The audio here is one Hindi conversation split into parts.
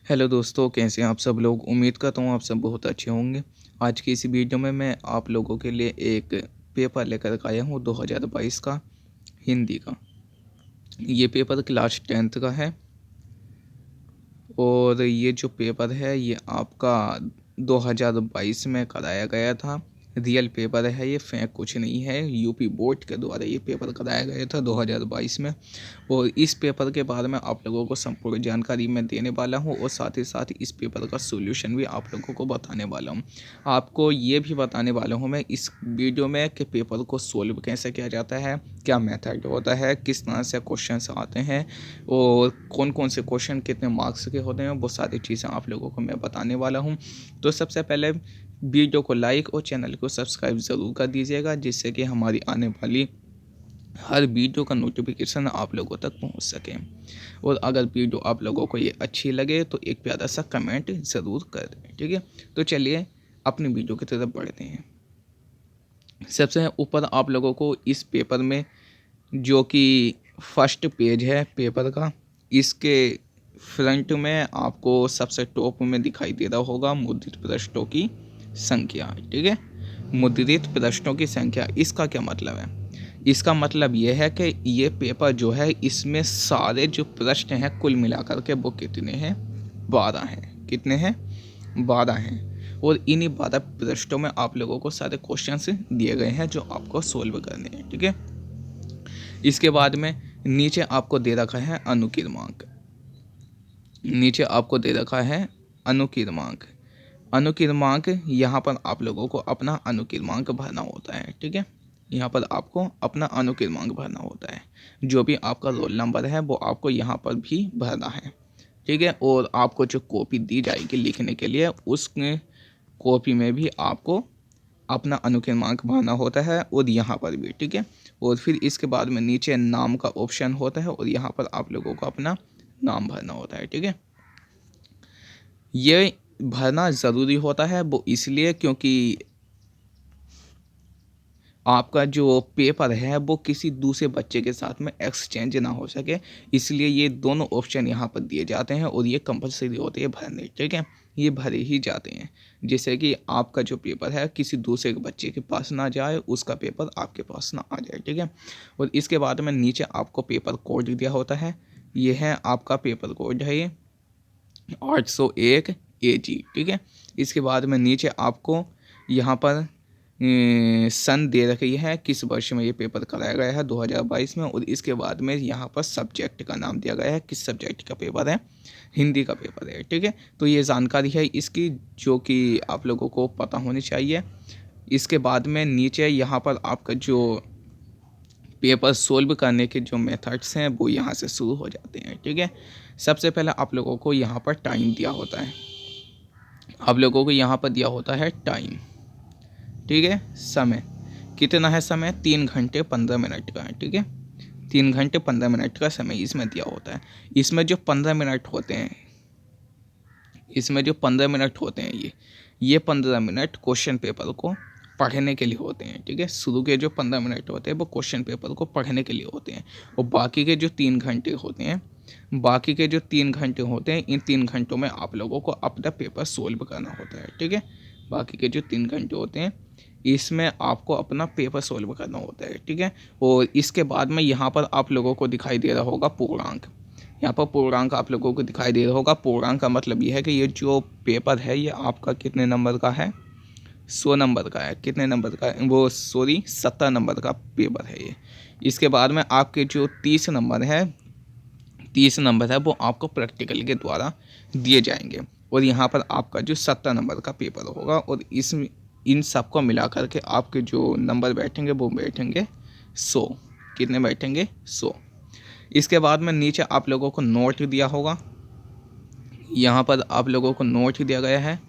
हेलो दोस्तों, कैसे हैं आप सब लोग। उम्मीद करता हूँ आप सब बहुत अच्छे होंगे। आज की इस वीडियो में मैं आप लोगों के लिए एक पेपर लेकर आया हूँ 2022 का हिंदी का। ये पेपर क्लास 10th का है और ये जो पेपर है ये आपका 2022 में कराया गया था। रियल पेपर है, ये फेक कुछ नहीं है। यूपी बोर्ड के द्वारा ये पेपर कराया गया था 2022 में। और इस पेपर के बारे में आप लोगों को संपूर्ण जानकारी मैं देने वाला हूँ और साथ ही साथ इस पेपर का सॉल्यूशन भी आप लोगों को बताने वाला हूँ। आपको ये भी बताने वाला हूँ मैं इस वीडियो में कि पेपर को सोल्व कैसे किया जाता है, क्या मेथड होता है, किस तरह से क्वेश्चंस आते हैं और कौन कौन से क्वेश्चन कितने मार्क्स के होते हैं, वो सारी चीज़ें आप लोगों को मैं बताने वाला हूँ। तो सबसे पहले वीडियो को लाइक और चैनल को सब्सक्राइब ज़रूर कर दीजिएगा, जिससे कि हमारी आने वाली हर वीडियो का नोटिफिकेशन आप लोगों तक पहुंच सके। और अगर वीडियो आप लोगों को ये अच्छी लगे तो एक प्यारा सा कमेंट ज़रूर कर दें, ठीक है। तो चलिए अपनी वीडियो की तरफ बढ़ते हैं। सबसे ऊपर आप लोगों को इस पेपर में जो कि फर्स्ट पेज है पेपर का, इसके फ्रंट में आपको सबसे टॉप में दिखाई दे रहा होगा मुद्रित पृष्ठों की संख्या, ठीक है। मुद्रित पृष्ठों की संख्या, इसका क्या मतलब है? इसका मतलब ये है कि ये पेपर जो है इसमें सारे जो प्रश्न हैं कुल मिलाकर के वो कितने हैं? 12 हैं। कितने हैं? 12 हैं। और इन्हीं 12 पृष्ठों में आप लोगों को सारे क्वेश्चंस दिए गए हैं जो आपको सोल्व करने हैं, ठीक है। इसके बाद में नीचे आपको दे रखा है अनुकीर्मांक। नीचे आपको दे रखा है अनुकीर्मांक। अनुकीर्मांक यहाँ पर आप लोगों को अपना अनुकीर्मांक भरना होता है, ठीक है। यहाँ पर आपको अपना अनुकीर्मांक भरना होता है। जो भी आपका रोल नंबर है वो आपको यहाँ पर भी भरना है, ठीक है। और आपको जो कॉपी दी जाएगी लिखने के लिए, उस कॉपी में भी आपको अपना अनुक्रमांक भरना होता है और यहाँ पर भी, ठीक है। और फिर इसके बाद में नीचे नाम का ऑप्शन होता है और यहाँ पर आप लोगों को अपना नाम भरना होता है, ठीक है। ये भरना ज़रूरी होता है वो इसलिए क्योंकि आपका जो पेपर है वो किसी दूसरे बच्चे के साथ में एक्सचेंज ना हो सके, इसलिए ये दोनों ऑप्शन यहाँ पर दिए जाते हैं और ये कंपलसरी होते हैं भरने, ठीक है। ये भरे ही जाते हैं जिससे कि आपका जो पेपर है किसी दूसरे के बच्चे के पास ना जाए, उसका पेपर आपके पास ना आ जाए, ठीक है। और इसके बाद में नीचे आपको पेपर कोड दिया होता है। ये है आपका पेपर कोड है, ये 801 AG, ठीक है। इसके बाद में नीचे आपको यहाँ पर सन दे रखी है, किस वर्ष में ये पेपर कराया गया है 2022 में। और इसके बाद में यहाँ पर सब्जेक्ट का नाम दिया गया है, किस सब्जेक्ट का पेपर है, हिंदी का पेपर है, ठीक है। तो ये जानकारी है इसकी जो कि आप लोगों को पता होनी चाहिए। इसके बाद में नीचे यहाँ पर आपका जो पेपर सोल्व करने के जो मेथड्स हैं वो यहाँ से शुरू हो जाते हैं, ठीक है। सबसे पहले आप लोगों को यहाँ पर टाइम दिया होता है। आप लोगों को यहाँ पर दिया होता है टाइम, ठीक है। समय कितना है? समय 3 घंटे 15 मिनट का है, ठीक है। 3 घंटे 15 मिनट का समय इसमें दिया होता है। इसमें जो 15 मिनट होते हैं, इसमें जो 15 मिनट होते हैं, ये 15 मिनट क्वेश्चन पेपर को पढ़ने के लिए होते हैं, ठीक है। शुरू के जो 15 मिनट होते हैं वो क्वेश्चन पेपर को पढ़ने के लिए होते हैं और बाकी के जो 3 घंटे होते हैं, बाकी के जो 3 घंटे होते हैं, इन 3 घंटों में आप लोगों को अपना पेपर सोल्व करना होता है, ठीक है। बाकी के जो 3 घंटे होते हैं इसमें आपको अपना पेपर सोल्व करना होता है, ठीक है। और इसके बाद में यहाँ पर आप लोगों को दिखाई दे रहा होगा पूर्णांक। यहाँ पर पूर्णांक आप लोगों को दिखाई दे रहा होगा। पूर्णांक का मतलब ये है कि ये जो पेपर है ये आपका कितने नंबर का है? 100 नंबर का है। कितने नंबर का है वो? सॉरी, 70 नंबर का पेपर है ये। इसके बाद में आपके जो 30 नंबर है, 30 नंबर है वो आपको प्रैक्टिकल के द्वारा दिए जाएंगे। और यहाँ पर आपका जो 70 नंबर का पेपर होगा और इस इन सब को मिला करके आपके जो नंबर बैठेंगे वो बैठेंगे 100। कितने बैठेंगे? 100। इसके बाद में नीचे आप लोगों को नोट दिया होगा। यहाँ पर आप लोगों को नोट दिया गया है,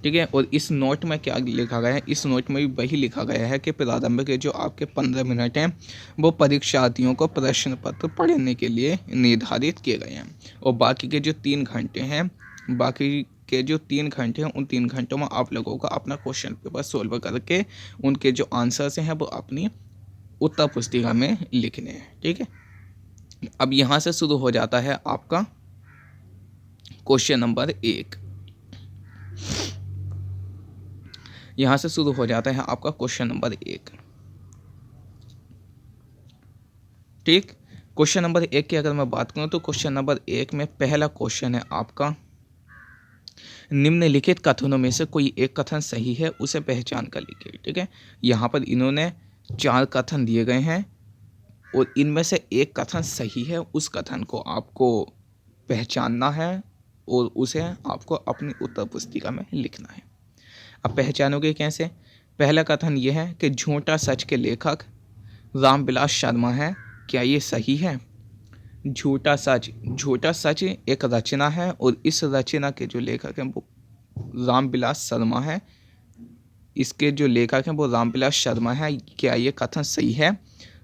ठीक है। और इस नोट में क्या लिखा गया है? इस नोट में भी वही लिखा गया है कि प्रारंभ के जो आपके 15 मिनट हैं वो परीक्षार्थियों को प्रश्न पत्र पढ़ने के लिए निर्धारित किए गए हैं। और बाकी के जो 3 घंटे हैं, बाकी के जो 3 घंटे हैं, उन 3 घंटों में आप लोगों को अपना क्वेश्चन पेपर सोल्व करके उनके जो आंसर्स हैं वो अपनी उत्तर पुस्तिका में लिखने हैं, ठीक है। अब यहाँ से शुरू हो जाता है आपका क्वेश्चन नंबर 1 यहाँ से शुरू हो जाता है आपका क्वेश्चन नंबर 1। ठीक, क्वेश्चन नंबर 1 की अगर मैं बात करूँ तो क्वेश्चन नंबर 1 में पहला क्वेश्चन है आपका, निम्नलिखित कथनों में से कोई एक कथन सही है उसे पहचान कर लिखिए। ठीक है, यहाँ पर इन्होंने 4 कथन दिए गए हैं और इनमें से एक कथन सही है, उस कथन को आपको पहचानना है और उसे आपको अपनी उत्तर पुस्तिका में लिखना है। अब पहचानोगे कैसे? पहला कथन यह है कि झूठा सच के लेखक रामविलास शर्मा है। क्या ये सही है? झूठा सच एक रचना है और इस रचना के जो लेखक हैं वो रामविलास शर्मा है। इसके जो लेखक हैं वो रामविलास शर्मा है। क्या ये कथन सही है?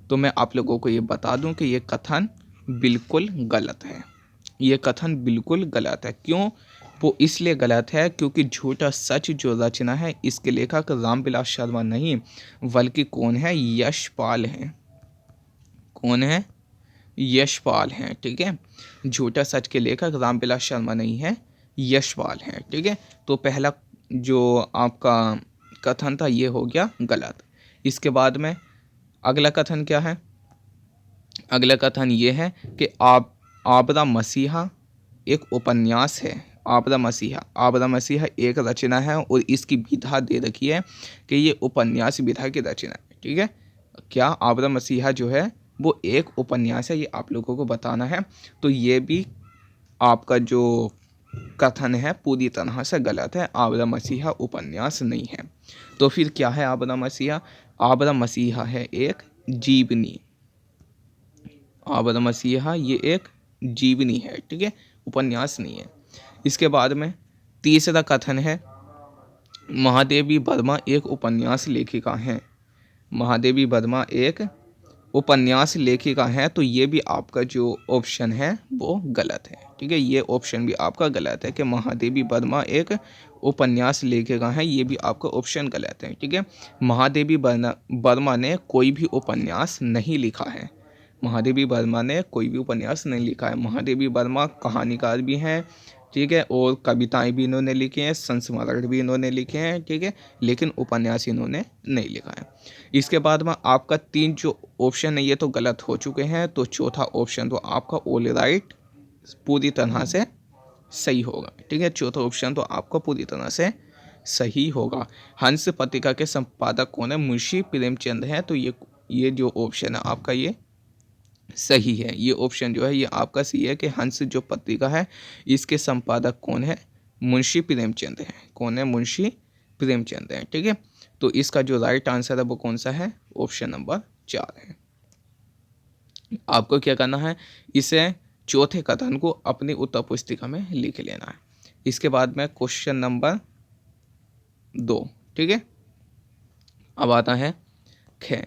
तो मैं आप लोगों को ये बता दूं कि ये कथन बिल्कुल गलत है। ये कथन बिल्कुल गलत है। क्यों? वो इसलिए गलत है क्योंकि झूठा सच जो रचना है इसके लेखक रामविलास शर्मा नहीं बल्कि कौन है? यशपाल हैं। कौन है? यशपाल हैं। ठीक है, झूठा सच के लेखक रामविलास शर्मा नहीं है, यशपाल हैं। ठीक है, तो पहला जो आपका कथन था ये हो गया गलत। इसके बाद में अगला कथन क्या है? अगला कथन ये है कि आबरा मसीहा एक उपन्यास है। आबरा मसीहा एक रचना है और इसकी विधा दे रखी है कि ये उपन्यास विधा की रचना है। ठीक है, क्या आबरा मसीहा जो है वो एक उपन्यास है, ये आप लोगों को बताना है। तो ये भी आपका जो कथन है पूरी तरह से गलत है। आबरा मसीहा उपन्यास नहीं है। तो फिर क्या है आबरा मसीहा? आबरा मसीहा है एक जीवनी। आबरा मसीहा ये एक जीवनी है। ठीक है, उपन्यास नहीं है। इसके बाद में तीसरा कथन है, महादेवी वर्मा एक उपन्यास लेखिका हैं। महादेवी वर्मा एक उपन्यास लेखिका है। तो ये भी आपका जो ऑप्शन है वो गलत है। ठीक है, ये ऑप्शन भी आपका गलत है कि महादेवी वर्मा एक उपन्यास लेखिका है। ये भी आपका ऑप्शन गलत है। ठीक है, महादेवी वर्मा ने कोई भी उपन्यास नहीं लिखा है। महादेवी वर्मा ने कोई भी उपन्यास नहीं लिखा है। महादेवी वर्मा कहानीकार भी हैं। ठीक है, और कविताएं भी इन्होंने लिखी हैं, संस्मरण भी इन्होंने लिखे हैं। ठीक है, लेकिन उपन्यास इन्होंने नहीं लिखा है। इसके बाद में आपका 3 जो ऑप्शन है ये तो गलत हो चुके हैं। तो चौथा ऑप्शन तो आपका ऑल राइट पूरी तरह से सही होगा। ठीक है, चौथा ऑप्शन तो आपका पूरी तरह से सही होगा। हंस पत्रिका के संपादक कौन है? मुंशी प्रेमचंद है। तो ये जो ऑप्शन है आपका ये सही है। ये ऑप्शन जो है ये आपका सही है कि हंस जो पत्रिका है इसके संपादक कौन है? मुंशी प्रेमचंद है। कौन है? मुंशी प्रेमचंद है। ठीक है, तो इसका जो राइट आंसर है वो कौन सा है? ऑप्शन नंबर 4 है। आपको क्या करना है? इसे चौथे कथन को अपनी उत्तर पुस्तिका में लिख लेना है। इसके बाद में क्वेश्चन नंबर 2। ठीक है, अब आता है ख।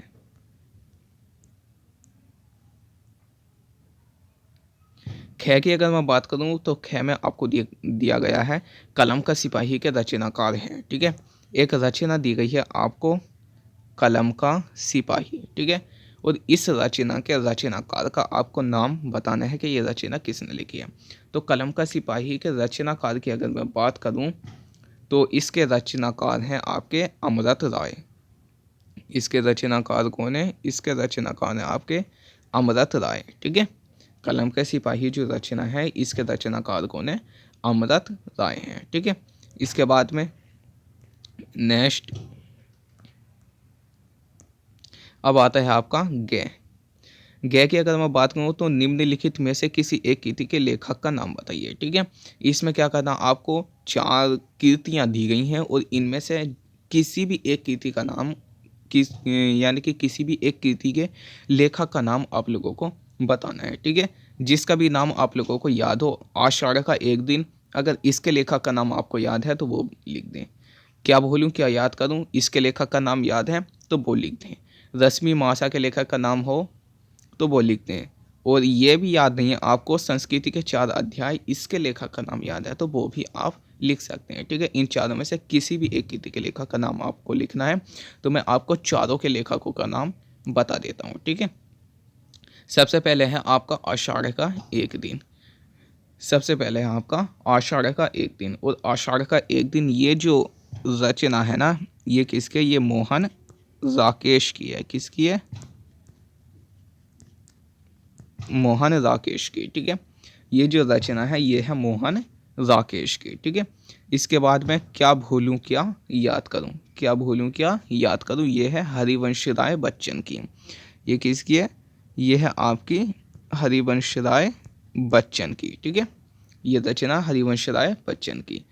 ख की अगर मैं बात करूं तो ख में आपको दिया गया है कलम का सिपाही के रचनाकार हैं। ठीक है, एक रचना दी गई है आपको कलम का सिपाही। ठीक है, और इस रचना के रचनाकार का आपको नाम बताना है कि ये रचना किसने लिखी है। तो कलम का सिपाही के रचनाकार की अगर मैं बात करूं तो इसके रचनाकार हैं आपके अमृत राय। इसके रचनाकार कौन है? इसके रचनाकार हैं आपके अमृत राय। ठीक है, कलम के सिपाही जो रचना है इसके रचनाकार कौन है? अमृत राय हैं। ठीक है, इसके बाद में नेक्स्ट अब आता है आपका गे। गे की अगर मैं बात करूँ तो निम्नलिखित में से किसी एक कृति के लेखक का नाम बताइए। ठीक है, इसमें क्या करना, आपको 4 कृतियाँ दी गई हैं और इनमें से किसी भी एक कृति का नाम यानी कि किसी भी एक कृति के लेखक का नाम आप लोगों को बताना है। ठीक है, जिसका भी नाम आप लोगों को याद हो, आषाढ़ का एक दिन, अगर इसके लेखक का नाम आपको याद है तो वो लिख दें। क्या बोलूँ, क्या याद करूँ? इसके लेखक का नाम याद है तो वो लिख दें। रश्मि मासा के लेखक का नाम हो तो वो लिख दें। और ये भी याद नहीं है आपको संस्कृति के 4 अध्याय, इसके लेखक का नाम याद है तो वो भी आप लिख सकते हैं। ठीक है, इन चारों में से किसी भी एक कृति के लेखक का नाम आपको लिखना है। तो मैं आपको चारों के लेखकों का नाम बता देता हूँ। ठीक है, सबसे पहले है आपका आषाढ़ का एक दिन। सबसे पहले है आपका आषाढ़ का एक दिन, और आषाढ़ का एक दिन ये जो रचना है ना, ये किसके, ये मोहन राकेश की है। किसकी है? मोहन राकेश की। ठीक है, ये जो रचना है ये है मोहन राकेश की। ठीक है, इसके बाद में क्या भूलूं क्या याद करूं, क्या भूलूं क्या याद करूं, ये है हरिवंश राय बच्चन की। ये किसकी है? ये है आपकी हरिवंश राय बच्चन की। ठीक है, ये रचना हरिवंश राय बच्चन की।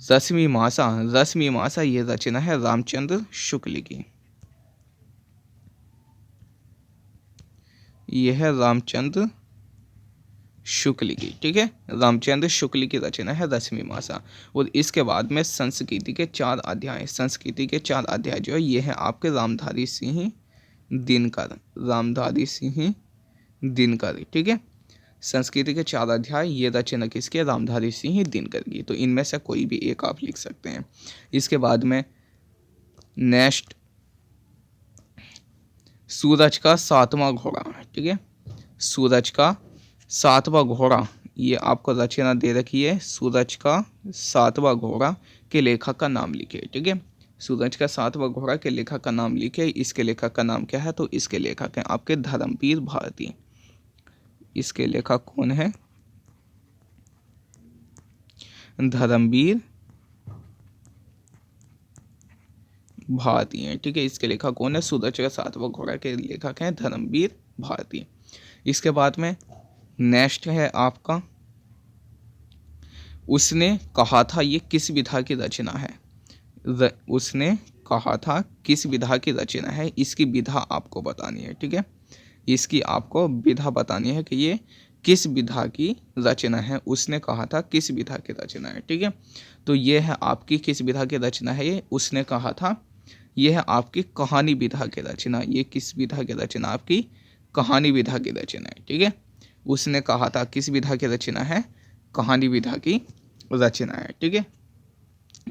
रश्मि मासा, रश्मि मासा ये रचना है रामचंद्र शुक्ल की। यह है रामचंद्र शुक्ल की। ठीक है, रामचंद्र शुक्ल की रचना है रश्मि मासा। और इसके बाद में संस्कृति के 4 अध्याय, संस्कृति के 4 अध्याय जो है ये है आपके रामधारी सिंह दिनकर, रामधारी सिंह दिनकर। ठीक है, संस्कृति के 4 अध्याय ये रचना किसके? रामधारी सिंह दिनकर की। तो इनमें से कोई भी एक आप लिख सकते हैं। इसके बाद में नेक्स्ट, सूरज का 7वां घोड़ा। ठीक है, सूरज का 7वां घोड़ा, ये आपको रचना दे रखी है सूरज का 7वां घोड़ा के लेखक का नाम लिखे। ठीक है, सूरज का 7वां घोड़ा के लेखक का नाम लिखे। इसके लेखक का नाम क्या है? तो इसके लेखक हैं आपके धर्मवीर भारती। इसके लेखक कौन है? धर्मवीर भारती हैं। ठीक है, इसके लेखक कौन है? सूरज का 7वां घोड़ा के लेखक हैं धर्मवीर भारती। इसके बाद में नेक्स्ट है आपका, उसने कहा था ये किस विधा की रचना है? उसने कहा था किस विधा की रचना है, इसकी विधा आपको बतानी है। ठीक है, इसकी आपको विधा बतानी है कि ये किस विधा की रचना है। उसने कहा था किस विधा की रचना है। ठीक है, तो ये है आपकी किस विधा की रचना है, ये उसने कहा था। ये है आपकी कहानी विधा की रचना। ये किस विधा की रचना? आपकी कहानी विधा की रचना है। ठीक है, उसने कहा था किस विधा की रचना है? कहानी विधा की रचना है। ठीक है,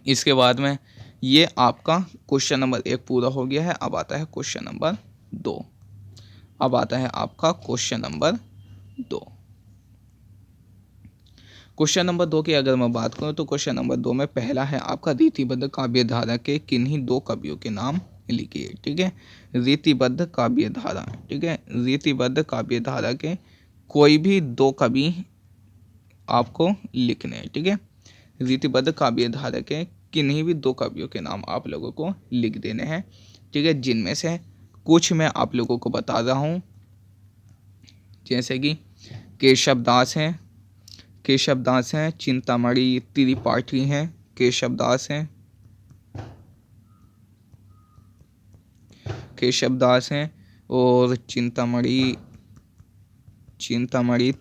इसके बाद में ये आपका क्वेश्चन नंबर 1 पूरा हो गया है। अब आता है क्वेश्चन नंबर 2। अब आता है आपका क्वेश्चन नंबर 2। क्वेश्चन नंबर 2 की अगर मैं बात करूं तो क्वेश्चन नंबर 2 में पहला है आपका रीतिबद्ध काव्य धारा के किन्हीं 2 कवियों के नाम लिखिए। ठीक है, रीतिबद्ध काव्य धारा। ठीक है, रीतिबद्ध काव्य धारा के कोई भी 2 कवि आपको लिखने हैं। ठीक है, रीतिबद्ध काव्य धारा के किन्हीं भी 2 कवियों के नाम आप लोगों को लिख देने हैं। ठीक है, जिनमें से कुछ मैं आप लोगों को बता रहा हूँ, जैसे कि केशव दास हैं, केशव दास हैं, चिंतामणि त्रिपाठी हैं, केशव दास हैं, केशव दास हैं, और चिंतामणि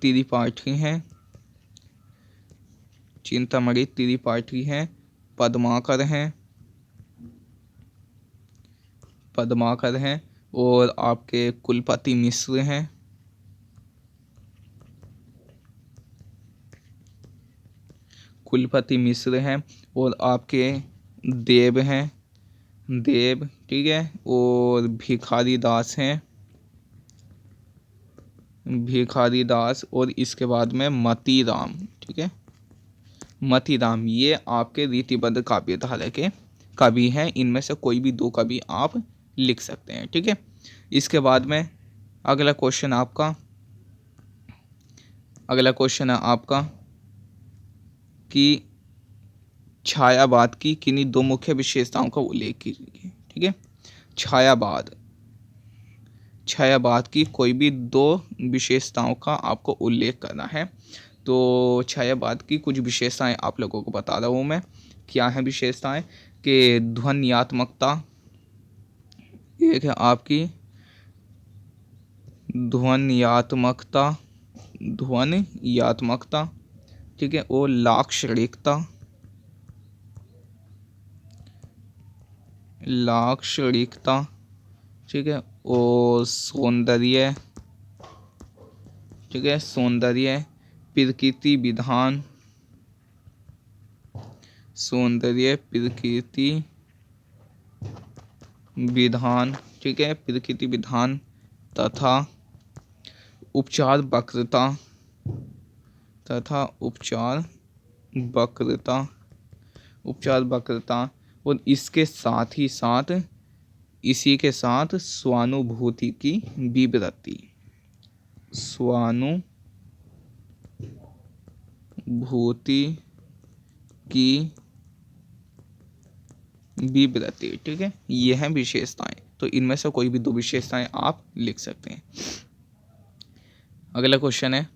त्रिपाठी हैं, चिंतामणि त्रिपाठी हैं, पद्माकर हैं, पद्माकर हैं, और आपके कुलपति मिश्र हैं, कुलपति मिश्र हैं, और आपके देव हैं, देव। ठीक है, और भिखारी दास हैं, भिखारी दास, और इसके बाद में मती राम। ठीक है, मती राम, ये आपके रीतिबद्ध काव्य धारा के कवि हैं। इनमें से कोई भी 2 कवि आप लिख सकते हैं। ठीक है, इसके बाद में अगला क्वेश्चन आपका, अगला क्वेश्चन है आपका कि छायावाद की किन्हीं 2 मुख्य विशेषताओं का उल्लेख कीजिए। ठीक है, छायावाद, छायावाद की कोई भी 2 विशेषताओं का आपको उल्लेख करना है। तो छायावाद की कुछ विशेषताएं आप लोगों को बता रहा हूँ मैं। क्या है विशेषताएं? कि ध्वन्यात्मकता, एक है आपकी ध्वन्यात्मकता, ध्वन्यात्मकता। ठीक है, और लाक्षणिकता, लाक्षणिकता। ठीक है, और सौंदर्य। ठीक है, सौंदर्य, प्रकृति विधान, सौंदर्य प्रकृति विधान। ठीक है, प्रकृति विधान तथा उपचार वक्रता, तथा उपचार वक्रता और इसके साथ ही साथ इसी के साथ स्वानुभूति की विवृत्ति, स्वानुभूति की विवृत्ति। ठीक है, ये हैं विशेषताएं। तो इनमें से कोई भी दो विशेषताएं आप लिख सकते हैं। अगला क्वेश्चन है,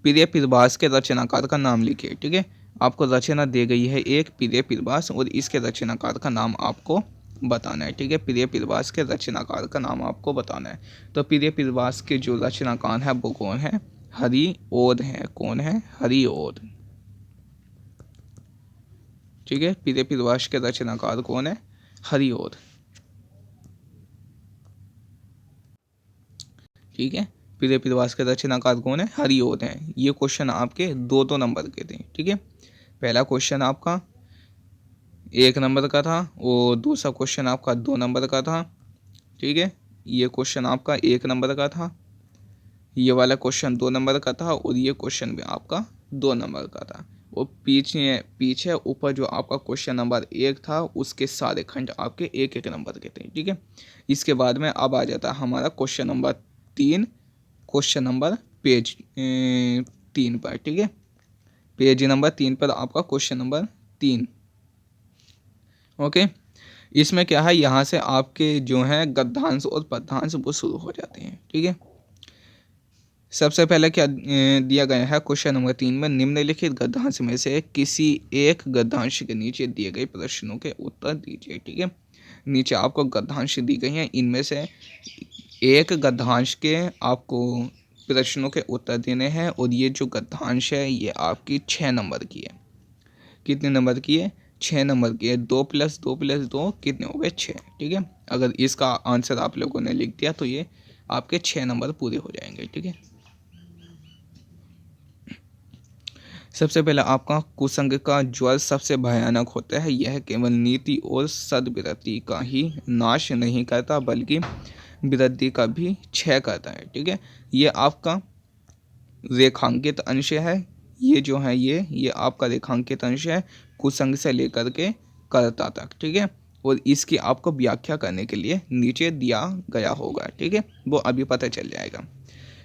प्रिय पीरबास के रचनाकार का नाम लिखिए। ठीक है, आपको रचना दी गई है एक प्रिय पीरबास और इसके रचनाकार का नाम आपको बताना है। ठीक है, प्रिय पीरबास के रचनाकार का नाम आपको बताना है। तो प्रिय पीरबास के जो रचनाकार है वो कौन है? हरिओध है। कौन है? हरिओध। ठीक है, प्रिय पीरबास के रचनाकार कौन है? हरिओध। ठीक है, प्रिय पीरबास के रचनाकार कौन है? हरिओध है। ये क्वेश्चन आपके 2-2 नंबर के थे। ठीक है, पहला क्वेश्चन आपका 1 नंबर का था और दूसरा क्वेश्चन आपका 2 नंबर का था। ठीक है, ये क्वेश्चन आपका 1 नंबर का था, ये वाला क्वेश्चन 2 नंबर का था और ये क्वेश्चन भी आपका 2 नंबर का था। और पीछे ऊपर जो आपका क्वेश्चन नंबर 1 था उसके सारे खंड आपके 1-1 नंबर के थे। ठीक है, इसके बाद में अब आ जाता है हमारा question number 3, question number page 3 पर। ठीक है, पेज नंबर 3 पर आपका क्वेश्चन नंबर 3। ओके, इसमें क्या है, यहाँ से आपके जो है गद्यांश और पद्यांश वो शुरू हो जाते हैं। ठीक है, सबसे पहले क्या दिया गया है क्वेश्चन नंबर 3 में, निम्नलिखित गद्यांश में से किसी एक गद्यांश के नीचे दिए गए प्रश्नों के उत्तर दीजिए। ठीक है, नीचे आपको गद्यांश दी गई हैं, इनमें से एक गद्यांश के आपको प्रश्नों के उत्तर देने हैं और ये जो गद्यांश है ये आपकी 6 नंबर की है। कितने नंबर की है? 6 नंबर की है। 2 + 2 + 2 कितने हो गए? 6। ठीक है, अगर इसका आंसर आप लोगों ने लिख दिया तो ये आपके 6 नंबर पूरे हो जाएंगे। ठीक है, सबसे पहले आपका कुसंग का ज्वर सबसे भयानक होता है। यह केवल नीति और सद्वृत्ति का ही नाश नहीं करता बल्कि वृद्धि का भी क्षय करता है। ठीक है, ये आपका रेखांकित अंश है। ये जो है ये आपका रेखांकित अंश है कुसंग से लेकर के कर्ता तक। ठीक है, और इसकी आपको व्याख्या करने के लिए नीचे दिया गया होगा। ठीक है, वो अभी पता चल जाएगा।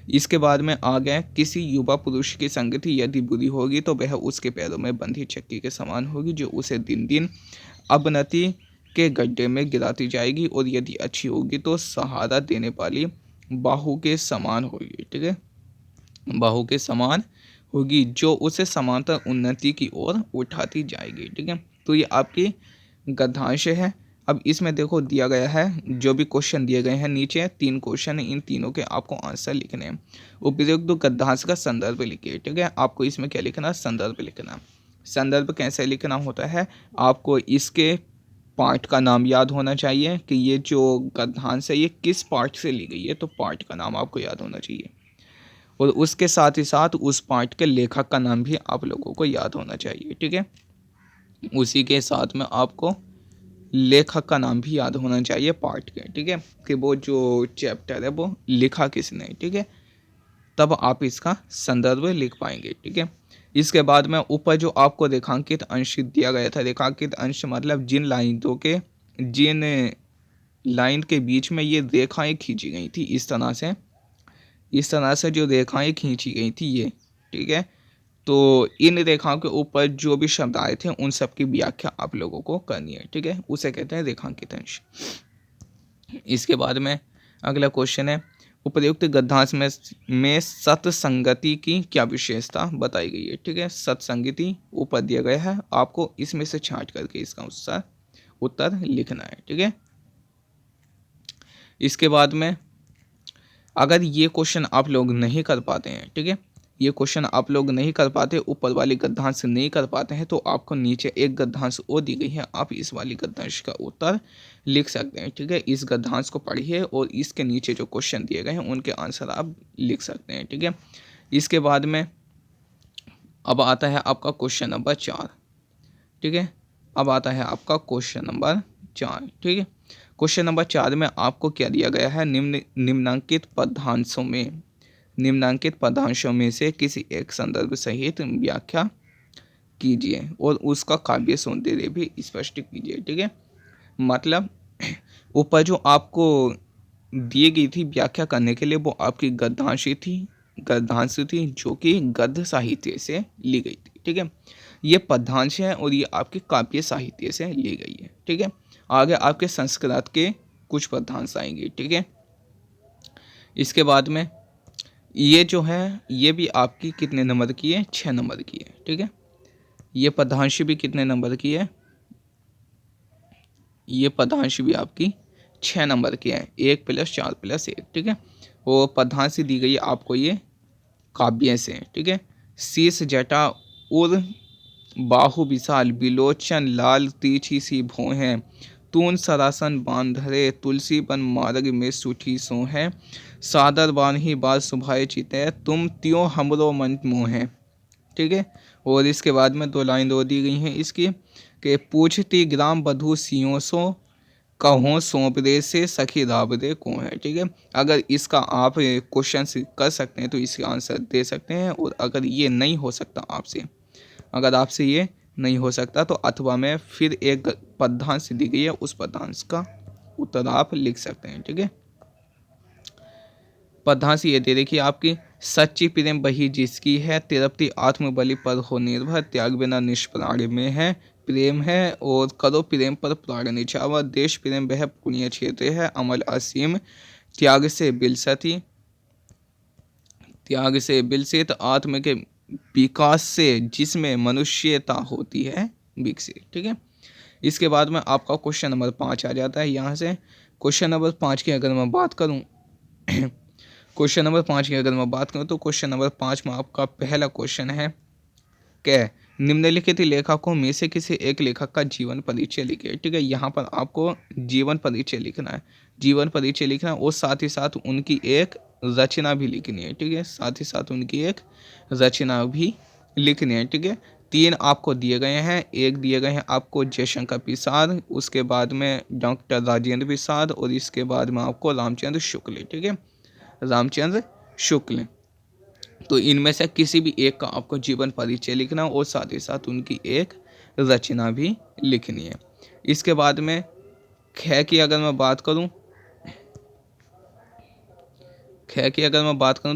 इसके बाद में आ गए, किसी युवा पुरुष की संगति यदि बुरी होगी तो वह उसके पैरों में बंधी चक्की के समान होगी जो उसे दिन दिन अवनति के गड्ढे में गिराती जाएगी, और यदि अच्छी होगी तो सहारा देने वाली बाहु के समान होगी। ठीक है, बाहु के समान होगी जो उसे समांतर उन्नति की ओर उठाती जाएगी। ठीक है, तो ये आपकी गद्यांश है। अब इसमें देखो दिया गया है जो भी क्वेश्चन दिए गए हैं, नीचे 3 क्वेश्चन है, इन तीनों के आपको आंसर लिखने हैं। उपयुक्त गद्यांश का संदर्भ लिखिए। ठीक है, आपको इसमें क्या लिखना है? संदर्भ लिखना। संदर्भ कैसे लिखना होता है? आपको इसके पार्ट का नाम याद होना चाहिए कि ये जो गद्यांश है ये किस पार्ट से ली गई है, तो पार्ट का नाम आपको याद होना चाहिए। और उसके साथ ही साथ उस पार्ट के लेखक का नाम भी आप लोगों को याद होना चाहिए। ठीक है, उसी के साथ में आपको लेखक का नाम भी याद होना चाहिए पार्ट के। ठीक है, कि वो जो चैप्टर है वो लिखा किसने। ठीक है, तब आप इसका संदर्भ लिख पाएंगे। ठीक है, इसके बाद में ऊपर जो आपको रेखांकित अंश दिया गया था, रेखांकित अंश मतलब जिन लाइन के बीच में ये रेखाएं खींची गई थी, इस तरह से जो रेखाएं खींची गई थी ये। ठीक है, तो इन रेखाओं के ऊपर जो भी शब्द आए थे उन सब की व्याख्या आप लोगों को करनी है। ठीक है, उसे कहते हैं रेखांकित अंश। इसके बाद में अगला क्वेश्चन है, उपर्युक्त गद्यांश में सत्संगति की क्या विशेषता बताई गई है। ठीक है, सत्संगति ऊपर दिया गया है, आपको इसमें से छांट करके इसका उत्तर लिखना है। ठीक है, इसके बाद में अगर ये क्वेश्चन आप लोग नहीं कर पाते हैं, ठीक है, ये क्वेश्चन आप लोग नहीं कर पाते, ऊपर वाली गद्यांश नहीं कर पाते हैं, तो आपको नीचे एक गद्यांश और दी गई है, आप इस वाली गद्यांश का उत्तर लिख सकते हैं। ठीक है, इस गद्यांश को पढ़िए और इसके नीचे जो क्वेश्चन दिए गए हैं उनके आंसर आप लिख सकते हैं। ठीक है, इसके बाद में अब आता है आपका क्वेश्चन नंबर 4। ठीक है, अब आता है आपका क्वेश्चन नंबर 4। ठीक है, क्वेश्चन नंबर 4 में आपको क्या दिया गया है, निम्नांकित पदांशों में से किसी एक संदर्भ सहित व्याख्या कीजिए और उसका काव्य सौंदर्य भी स्पष्ट कीजिए। ठीक है, मतलब ऊपर जो आपको दी गई थी व्याख्या करने के लिए वो आपकी गद्यांश थी जो कि गद्य साहित्य से ली गई थी। ठीक है, ये पद्यांश है और ये आपके काव्य साहित्य से ली गई है। ठीक है, आगे आपके संस्कृत के कुछ पद्यांश आएंगे। ठीक है, इसके बाद में ये जो है ये भी आपकी कितने नंबर की है, 6 नंबर की है। ठीक है, ये पद्यांश भी कितने नंबर की है, ये पद्यांश भी आपकी 6 नंबर की है, 1 + 4 + 1। ठीक है, वो पद्यांश दी गई है आपको ये काव्य से। ठीक है, शीश जटा उर बाहु विशाल बिलोचन लाल तीछी सी भौहें तून सरासन बांधरे तुलसी बन मार्ग में सूठी सो है सादर बान्ही बाल सुभाए चिते तुम त्यों हमरो मन मोहे। ठीक है, और इसके बाद में 2 लाइन दो दी गई हैं इसकी कि पूछती ग्राम बधू सियों सो कहो सौंपरे से सखी राबरे को है। ठीक है, अगर इसका आप क्वेश्चन कर सकते हैं तो इसका आंसर दे सकते हैं, और अगर ये नहीं हो सकता आपसे, अगर आपसे ये नहीं हो सकता तो अथवा में फिर एक पद्यांश दी गई है उस पद्यांश का उत्तर आप लिख सकते हैं। ठीक है, पद्यांश ये दे देखिए आपकी, सच्ची प्रेम बही जिसकी है तिरपति आत्मबलि पर हो निर्भर त्याग बिना निष्प्राण में है प्रेम है और करो प्रेम पर प्राण निछावर देश प्रेम वह पुण्य क्षेत्र है अमल असीम त्याग से बिलसित आत्म के विकास से जिसमें मनुष्यता होती है विकसित। ठीक है, इसके बाद में आपका क्वेश्चन नंबर 5 आ जाता है। यहाँ से क्वेश्चन नंबर 5 की अगर मैं बात करूँ क्वेश्चन नंबर 5 की अगर मैं बात करूँ तो क्वेश्चन नंबर 5 में आपका पहला क्वेश्चन है कि निम्नलिखित लेखकों में से किसी एक लेखक का जीवन परिचय लिखिए। ठीक है, यहाँ पर आपको जीवन परिचय लिखना है और साथ ही साथ उनकी एक रचना भी लिखनी है। ठीक है, साथ ही साथ उनकी एक रचना भी लिखनी है। ठीक है, 3 आपको दिए गए हैं, एक दिए गए हैं आपको जयशंकर प्रसाद, उसके बाद में डॉक्टर राजेंद्र प्रसाद और इसके बाद में आपको रामचंद्र शुक्ल। ठीक है, रामचंद्र शुक्ल, तो इनमें से किसी भी एक का आपको जीवन परिचय लिखना और साथ ही साथ उनकी एक रचना भी लिखनी है। इसके बाद में ख की अगर मैं बात करूं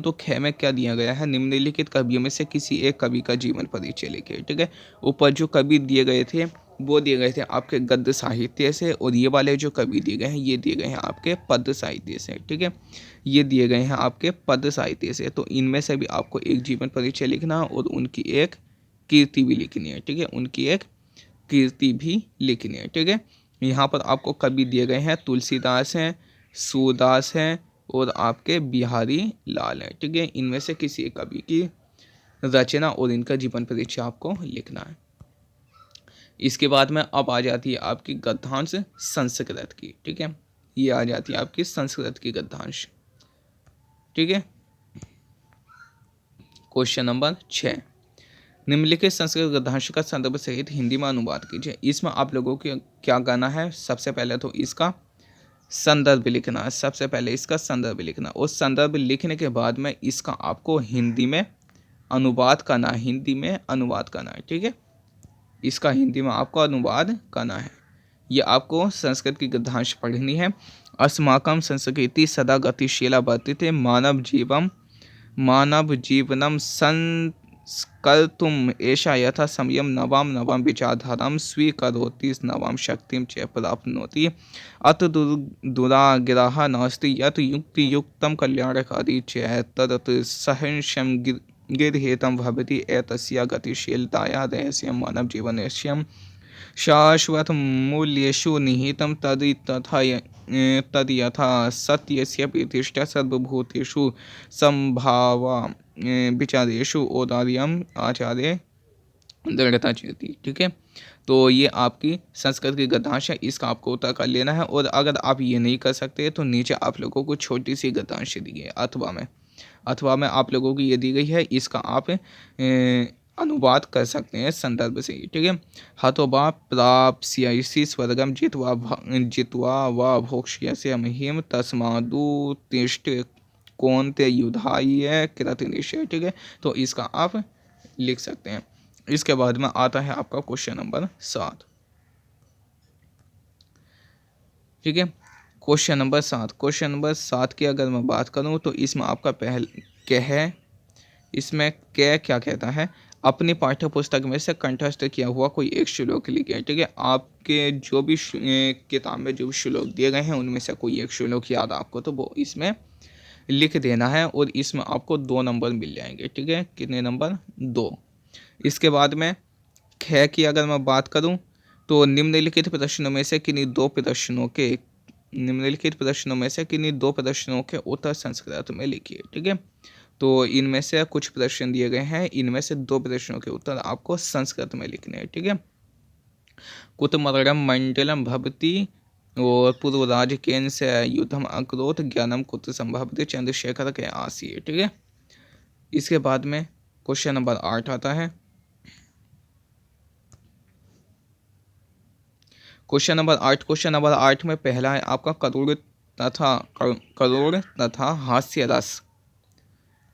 तो ख में क्या दिया गया है, निम्नलिखित कवियों में से किसी एक कवि का जीवन परिचय लिखिए। ठीक है, ऊपर जो कवि दिए गए थे वो दिए गए थे आपके गद्य साहित्य से, और ये वाले जो कवि दिए गए हैं ये दिए गए हैं आपके पद्य साहित्य से। ठीक है, ये दिए गए हैं आपके पद्य साहित्य से, तो इनमें से भी आपको एक जीवन परिचय लिखना और उनकी एक कीर्ति भी लिखनी है। ठीक है, उनकी एक कीर्ति भी लिखनी है। ठीक है, यहाँ पर आपको कवि दिए गए हैं तुलसीदास हैं, सूरदास हैं और आपके बिहारी लाल हैं। ठीक है, इनमें से किसी एक कवि की रचना और इनका जीवन परिचय आपको लिखना है। इसके बाद में अब आ जाती है आपकी गद्यांश संस्कृत की। ठीक है, ये आ जाती है आपकी संस्कृत की गद्यांश। ठीक है, क्वेश्चन नंबर 6, निम्नलिखित संस्कृत गद्यांश का संदर्भ सहित हिंदी में अनुवाद कीजिए। इसमें आप लोगों को क्या करना है, सबसे पहले तो इसका संदर्भ लिखना है, सबसे पहले इसका संदर्भ लिखना, और संदर्भ लिखने के बाद में इसका आपको हिंदी में अनुवाद करना है। ठीक है, इसका हिंदी में आपको अनुवाद करना है। ये आपको संस्कृत की गद्यांश पढ़नी है। अस्माकं संस्कृति सदा गतिशीला वर्तते मानव जीवनम संस्कर्तुम एषा यथा समयम नवाम विचारधारां स्वीकरोति नवां शक्तिं च प्राप्नोति अत दुराग्रहः नास्ति यत् युक्तियुक्तं कल्याणकारी च तत् सहर्षं गिरहेतं भवति एतस्य गतिशीलताया रहस्यं मानव जीवनस्य शाश्वत मूल्येषु निहितं तद् यथा सत्यस्य प्रतिष्ठा सर्वभूतेषु संभावा विचारेषु औदार्यम् आचार्य दृढ़ता चेती। ठीक है, तो ये आपकी संस्कृत की गद्यांश है, इसका आपको उत्तर कर लेना है। और अगर आप ये नहीं कर सकते तो नीचे आप लोगों को छोटी सी गद्यांश दी गई है अथवा में आप लोगों की ये दी गई है, इसका आप अनुवाद कर सकते हैं संदर्भ से, ठीक है। हतोबा प्राप्स्यसि स्वर्गम जित्वा वा भोक्ष्यसि महीम तस्मादु तिष्ठ कौन्तेय युधाय कृतनिश्चय, ठीक है। तो इसका आप लिख सकते हैं। इसके बाद में आता है आपका क्वेश्चन नंबर 7, ठीक है। क्वेश्चन नंबर 7 की अगर मैं बात करूं तो इसमें आपका क्या है, इसमें क्या कहता है, अपनी पाठ्य पुस्तक में से कंठस्थ किया हुआ कोई एक श्लोक लिखिए, ठीक है। आपके जो भी किताब में जो भी श्लोक दिए गए हैं उनमें से कोई एक श्लोक याद आपको तो वो इसमें लिख देना है, और इसमें आपको 2 नंबर मिल जाएंगे, ठीक है। कितने नंबर? 2। इसके बाद में ख की अगर मैं बात करूं तो निम्नलिखित प्रश्नों में से किन्हीं दो प्रश्नों के उत्तर संस्कृत में लिखिए, ठीक है। तो इनमें से कुछ प्रश्न दिए गए हैं, इनमें से 2 प्रश्नों के उत्तर आपको संस्कृत में लिखने हैं, ठीक है। कुतमरणम मंडलम भवति और पूर्वराज केन से युद्धम अक्रोत ज्ञानम कुत संभवति चंद्रशेखर के आसी, ठीक है। इसके बाद में क्वेश्चन नंबर 8 आता है। क्वेश्चन नंबर 8 में पहला है आपका करोड़ तथा हास्य रस,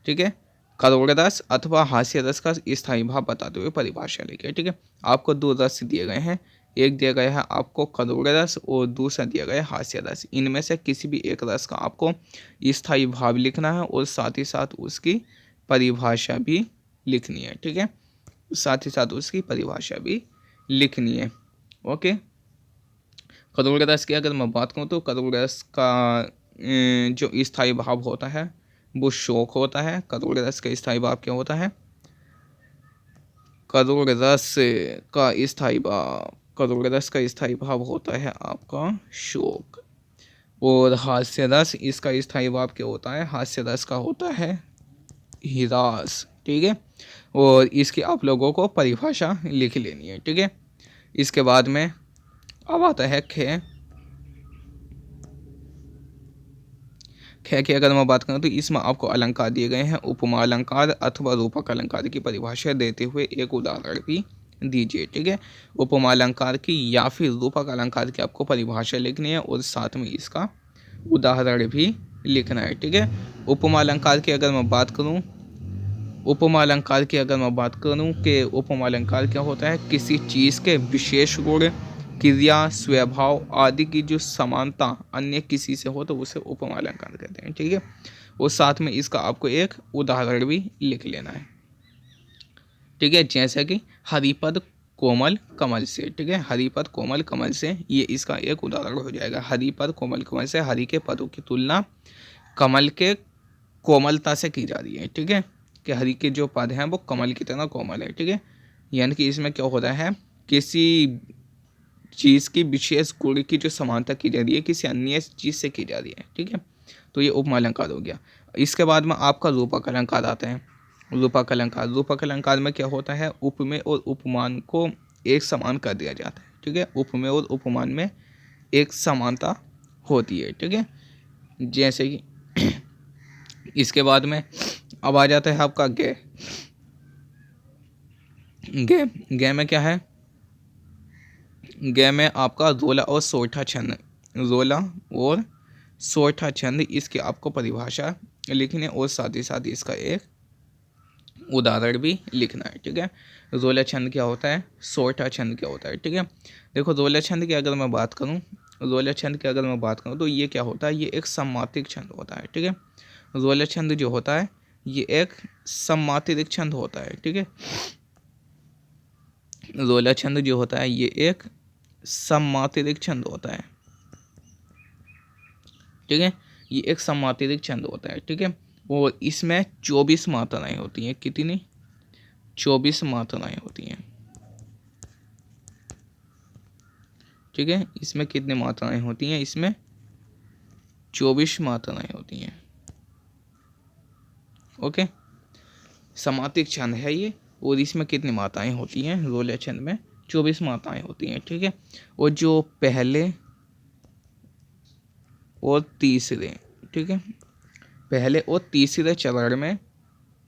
ठीक है। करोड़ रस अथवा हास्य रस का स्थायी भाव बताते हुए परिभाषा लिखिए, ठीक है। आपको 2 रस दिए गए हैं, एक दिया गया है आपको करोड़ रस और दूसरा दिया गया है हास्य रस। इनमें से किसी भी एक रस का आपको स्थायी भाव लिखना है और साथ ही साथ उसकी परिभाषा भी लिखनी है, ठीक है। साथ ही साथ उसकी परिभाषा भी लिखनी है, ओके। करोड़ रस की अगर मैं बात करूँ तो करोड़ रस का जो स्थायी भाव होता है वो शोक होता है। करोड़ रस का स्थायी भाव क्या होता है? करोड़ रस का स्थायी भाव होता है आपका शोक। और हास्य रस, इसका स्थायी भाव क्या होता है? हास्य रस का होता है हिरास, ठीक है। और इसकी आप लोगों को परिभाषा लिख लेनी है, ठीक है। इसके बाद में अब आता है ख की अगर मैं बात करूँ तो इसमें आपको अलंकार दिए गए हैं। उपमा अलंकार अथवा रूपक अलंकार की परिभाषा देते हुए एक उदाहरण भी दीजिए, ठीक है। उपमा अलंकार की या फिर रूपक अलंकार की आपको परिभाषा लिखनी है और साथ में इसका उदाहरण भी लिखना है, ठीक है। उपमा अलंकार की अगर मैं बात करूँ कि उपमा अलंकार क्या होता है? किसी चीज़ के विशेष गुण, क्रिया, स्वभाव आदि की जो समानता अन्य किसी से हो तो उसे उपमा अलंकार कहते हैं, ठीक है। और साथ में इसका आपको एक उदाहरण भी लिख लेना है, ठीक है। जैसे कि हरिपद कोमल कमल से, ठीक है। हरिपद कोमल कमल से, ये इसका एक उदाहरण हो जाएगा। हरिपद कोमल कमल से हरि के पदों की तुलना कमल के कोमलता से की जा रही है, ठीक है। कि हरि के जो पद हैं वो कमल की तरह कोमल है, ठीक है। यानी कि इसमें क्या हो रहा है? किसी चीज़ की विशेष गुण की जो समानता की जा रही है किसी अन्य चीज़ से की जा रही है, ठीक है। तो ये उपमा अलंकार हो गया। इसके बाद में आपका रूपक अलंकार आता है। रूपक अलंकार में क्या होता है? उपमेय और उपमान को एक समान कर दिया जाता है, ठीक है। उपमेय और उपमान में एक समानता होती है, ठीक है। जैसे कि इसके बाद में अब आ जाता है आपका गे में क्या है? गे में आपका रोला और सोठा छंद इसकी आपको परिभाषा लिखनी है और साथ ही साथ इसका एक उदाहरण भी लिखना है, ठीक है। रोला छंद क्या होता है? सोठा छंद क्या होता है, ठीक है। देखो रोला छंद की अगर मैं बात करूं तो ये क्या होता है? ये एक सम्मातिक छंद होता है, ठीक है। रोला छंद जो होता है ये एक सम्मातिक छंद होता है, ठीक है। रोला छंद जो होता है ये एक सम्मातिक छंद होता है, ठीक है। ये एक सम्मातिक छंद होता है, ठीक है। और इसमें 24 मात्राएं होती हैं। कितनी? 24 मात्राएं होती हैं, ठीक है। इसमें कितनी मात्राएं होती हैं? इसमें 24 मात्राएं होती हैं, ओके। समातिक छंद है ये और इसमें कितनी मात्राएं होती हैं? रोला छंद में 24 मात्राएं होती हैं, ठीक है। और जो पहले और तीसरे, ठीक है, पहले और तीसरे चरण में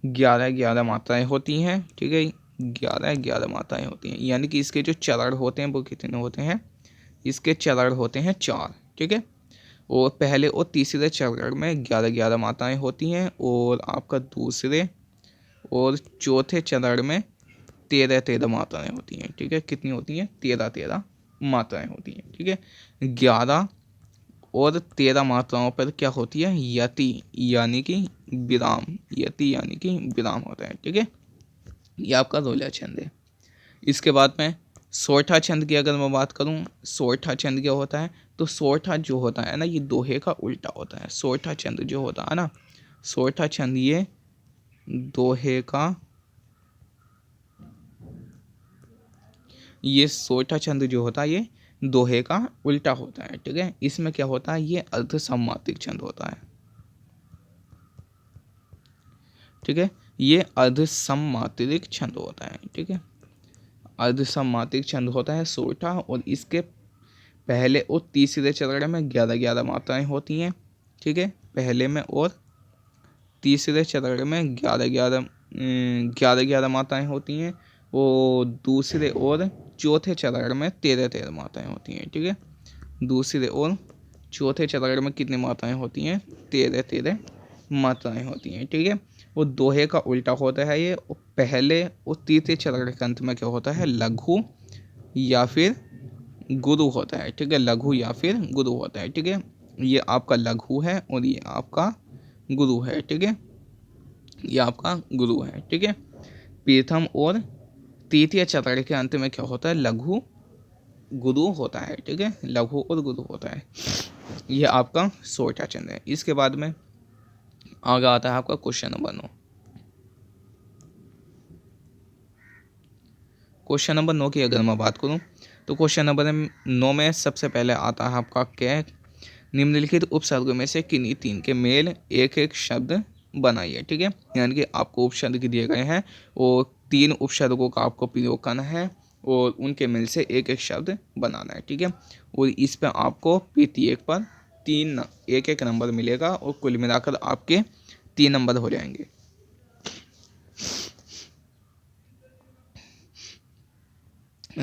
11 मात्राएं होती हैं, ठीक है। 11 11 मात्राएं होती हैं, यानी कि इसके जो चरण होते हैं वो कितने होते हैं, इसके चरण होते हैं 4, ठीक है। और पहले और तीसरे चरण में 11 11 मात्राएं होती हैं, और आपका दूसरे और चौथे चरण में 13 13 मात्राएं होती हैं, ठीक है। कितनी होती हैं, 13 13 मात्राएं होती हैं, ठीक है। 11 और 13 मात्राओं पर क्या होती है, यति यानी कि विराम, यति यानी कि विराम होता है, ठीक है। ये आपका रोला छंद है। इसके बाद में सोरठा छंद की अगर मैं बात करूं, सोरठा छंद क्या होता है, तो सोरठा जो होता है ना, ये दोहे का उल्टा होता है। सोरठा छंद जो होता है ना, सोरठा छंद ये दोहे का, ये सोरठा छंद जो होता है ये दोहे का उल्टा होता है, ठीक है। इसमें क्या होता है, ये अर्ध सम्मात्रिक छंद होता है, ठीक है। ये अर्ध सम्मात्रिक छंद होता है, ठीक है। अर्ध सम्मात्रिक छंद होता है सोरठा, और इसके पहले और तीसरे चरण में 11 11 मात्राएं होती हैं, ठीक है। पहले में और तीसरे चरण में 11 11 मात्राएं होती हैं, और दूसरे और चौथे चरण में 13 13 मात्राएं होती हैं, ठीक है। दूसरे और चौथे चरण में कितनी मात्राएं होती हैं, 13 13 मात्राएं होती हैं, ठीक है। वो दोहे का उल्टा होता है ये, पहले और तीसरे चरण के अंत में क्या होता है, लघु या फिर गुरु होता है, ठीक है। लघु या फिर गुरु होता है, ठीक है। ये आपका लघु है और ये आपका गुरु है, ठीक है। ये आपका गुरु है, ठीक है। प्रथम और तृतीय चरण के अंत में क्या होता है, लघु गुरु होता है, ठीक है। लघु और गुरु होता है। ये आपका सोरठा छंद है। इसके बाद में आगे आता है आपका क्वेश्चन नंबर 9। क्वेश्चन नंबर 9 की अगर मैं बात करूं, तो क्वेश्चन नंबर 9 में सबसे पहले आता है आपका क्या, निम्नलिखित उपसर्गों में से किन्हीं 3 के मेल एक एक शब्द बनाइए, ठीक है। यानी कि आपको उपसर्ग दिए गए हैं और 3 उपसर्गों का आपको प्रयोग करना है और उनके मेल से एक एक शब्द बनाना है, ठीक है। और इस पर आपको प्रत्येक पर 3 एक एक नंबर मिलेगा, और कुल मिलाकर आपके 3 नंबर हो जाएंगे।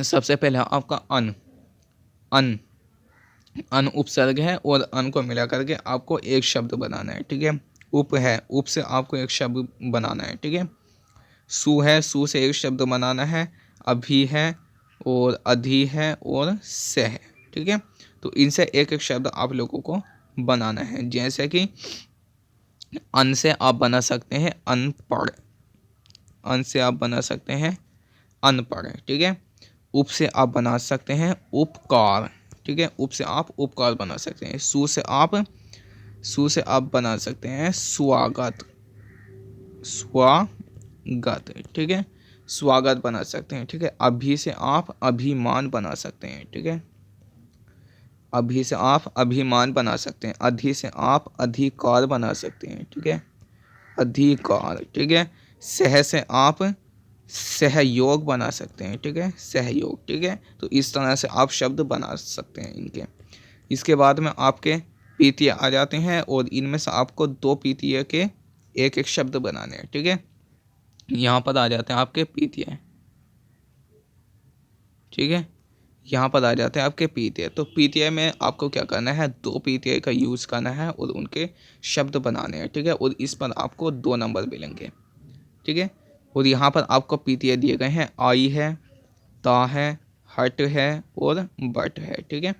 सबसे पहले आपका अन, अन अन उपसर्ग है, और अन को मिला करके आपको एक शब्द बनाना है, ठीक है। उप है, उप से आपको एक शब्द बनाना है, ठीक है। सु है, सु से एक शब्द बनाना है। अभी है, और अधि है, और से है, ठीक है। तो इनसे एक एक शब्द आप लोगों को बनाना है। जैसे कि अन से आप बना सकते हैं अनपढ़, अन से आप बना सकते हैं अनपढ़, ठीक है। उप से आप बना सकते हैं उपकार, ठीक है। उप से आप उपकार बना सकते हैं। सु से आप बना सकते हैं स्वागत, स्वागत, ठीक है। स्वागत बना सकते हैं, ठीक है। अभी से आप अभिमान बना सकते हैं, ठीक है। अभी से आप अभिमान बना सकते हैं। अधि से आप अधिकार बना सकते हैं, ठीक है। अधिकार, ठीक है। सह से आप सहयोग बना सकते हैं, ठीक है। सहयोग, ठीक है। तो इस तरह से आप शब्द बना सकते हैं इनके। इसके बाद में आपके पीतिया आ जाते हैं, और इनमें से आपको 2 पीतिया के एक एक शब्द बनाने हैं, ठीक है। यहाँ पर आ जाते हैं आपके पीतिया, ठीक है। यहाँ पर आ जाते हैं आपके पीतिया। तो पीतिया में आपको क्या करना है, 2 पीतिया का यूज़ करना है और उनके शब्द बनाने हैं, ठीक है। और इस पर आपको 2 नंबर मिलेंगे, ठीक है। और यहाँ पर आपको पीतिया दिए गए हैं, आई है, ता है, हट है, और बट है, ठीक है।